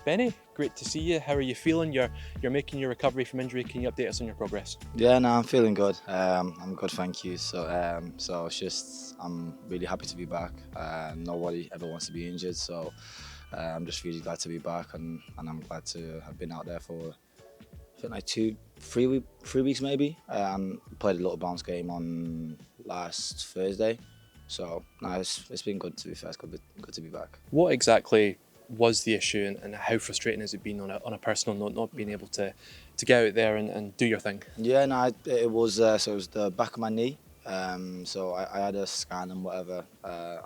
Beni, great to see you. How are you feeling? You're making your recovery from injury. Can you update us on your progress? Yeah, no, I'm feeling good. I'm good, thank you. So it's just I'm really happy to be back. Nobody ever wants to be injured, so I'm just really glad to be back, and I'm glad to have been out there for I think like 3 weeks maybe. Played a little bounce game on last Thursday, so no, it's been good to be fair. It's good to be back. What exactly was the issue, and how frustrating has it been on a personal note, not being able to get out there and do your thing? Yeah, no, it was so it was the back of my knee. So I had a scan and whatever,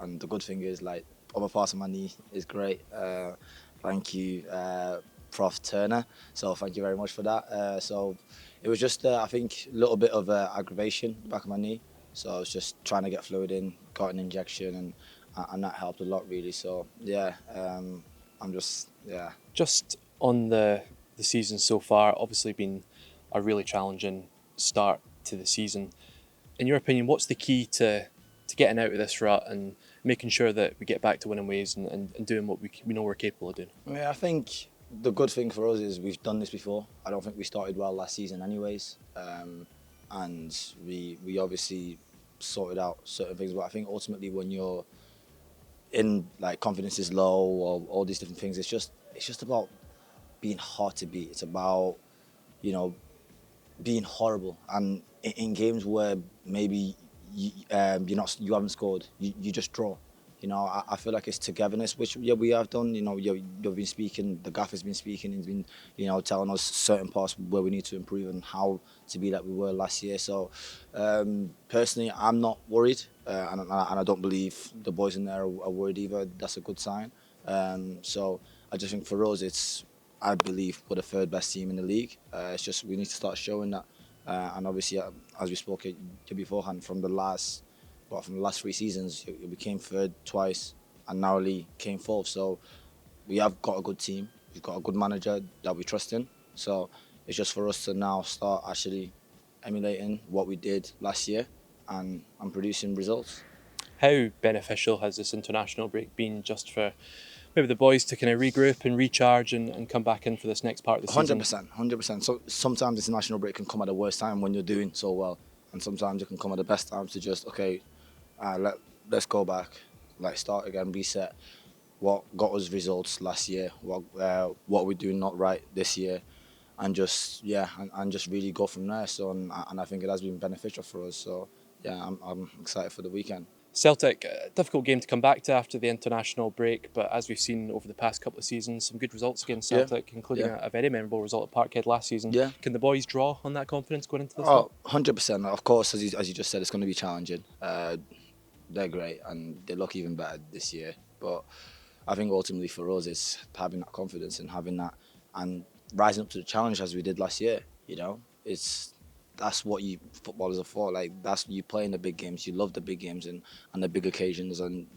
and the good thing is like other parts of my knee is great. Thank you, Prof Turner. So thank you very much for that. So it was just I think a little bit of aggravation back of my knee. So I was just trying to get fluid in, got an injection, and that helped a lot really. So yeah, I'm just yeah. Just on the season so far, obviously been a really challenging start to the season. In your opinion, what's the key to getting out of this rut and making sure that we get back to winning ways and doing what we know we're capable of doing? Yeah, I think the good thing for us is we've done this before. I don't think we started well last season, anyways, and we obviously sorted out certain things. But I think ultimately, when you're in like confidence is low or all these different things, it's just about being hard to beat. It's about you know being horrible, and in games where maybe you haven't scored, you just draw. I feel like it's togetherness, which yeah we have done. You've been speaking, the gaffer's been speaking, he's been telling us certain parts where we need to improve and how to be like we were last year. So personally, I'm not worried, and I don't believe the boys in there are worried either. That's a good sign. So I just think for us, I believe we're the third best team in the league. It's just we need to start showing that. And obviously, as we spoke beforehand, from the last 3 seasons, you became third twice and narrowly came fourth. So we have got a good team. We've got a good manager that we trust in. So it's just for us to now start actually emulating what we did last year and producing results. How beneficial has this international break been just for maybe the boys to kind of regroup and recharge and come back in for this next part of the season? 100%, 100%. So sometimes this national break can come at the worst time when you're doing so well, and sometimes it can come at the best times to just let's go back, like start again, reset. What got us results last year? What we're doing not right this year, and just really go from there. So and I think it has been beneficial for us. So yeah, I'm excited for the weekend. Celtic, a difficult game to come back to after the international break, but as we've seen over the past couple of seasons, some good results against Yeah, Celtic, including yeah, a very memorable result at Parkhead last season. yeah. Can the boys draw on that confidence going into this one? Oh, 100%. Of course, as you just said, it's going to be challenging. They're great and they look even better this year. But I think ultimately for us, it's having that confidence and having that and rising up to the challenge as we did last year. That's what you footballers are for. Like that's you play in the big games. You love the big games and the big occasions, and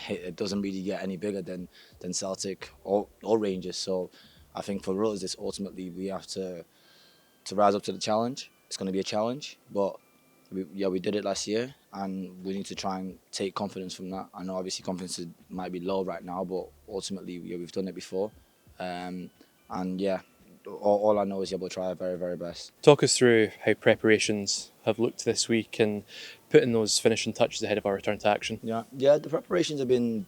it doesn't really get any bigger than Celtic or Rangers. So I think for us, it's ultimately we have to rise up to the challenge. It's going to be a challenge, but we did it last year, and we need to try and take confidence from that. I know obviously confidence might be low right now, but ultimately we've done it before, and yeah, all I know is we'll try our very very best. Talk us through how preparations have looked this week and putting those finishing touches ahead of our return to action. Yeah. The preparations have been.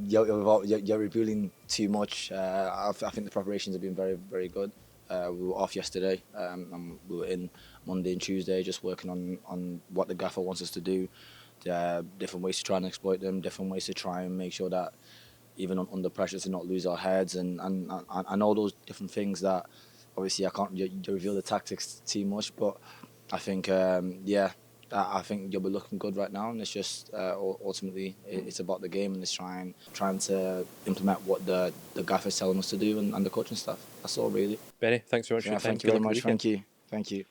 You're revealing too much. I think the preparations have been very very good. We were off yesterday, and we were in Monday and Tuesday just working on what the gaffer wants us to do, different ways to try and exploit them, different ways to try and make sure that even under pressure to not lose our heads and all those different things that obviously I can't reveal the tactics too much, but I think I think you'll be looking good right now, and it's just ultimately it's about the game and it's trying to implement what the gaffer's telling us to do and the coaching staff. That's all really. Beni, thanks very much for your time. Thank you very much. Good luck with the weekend. Thank you.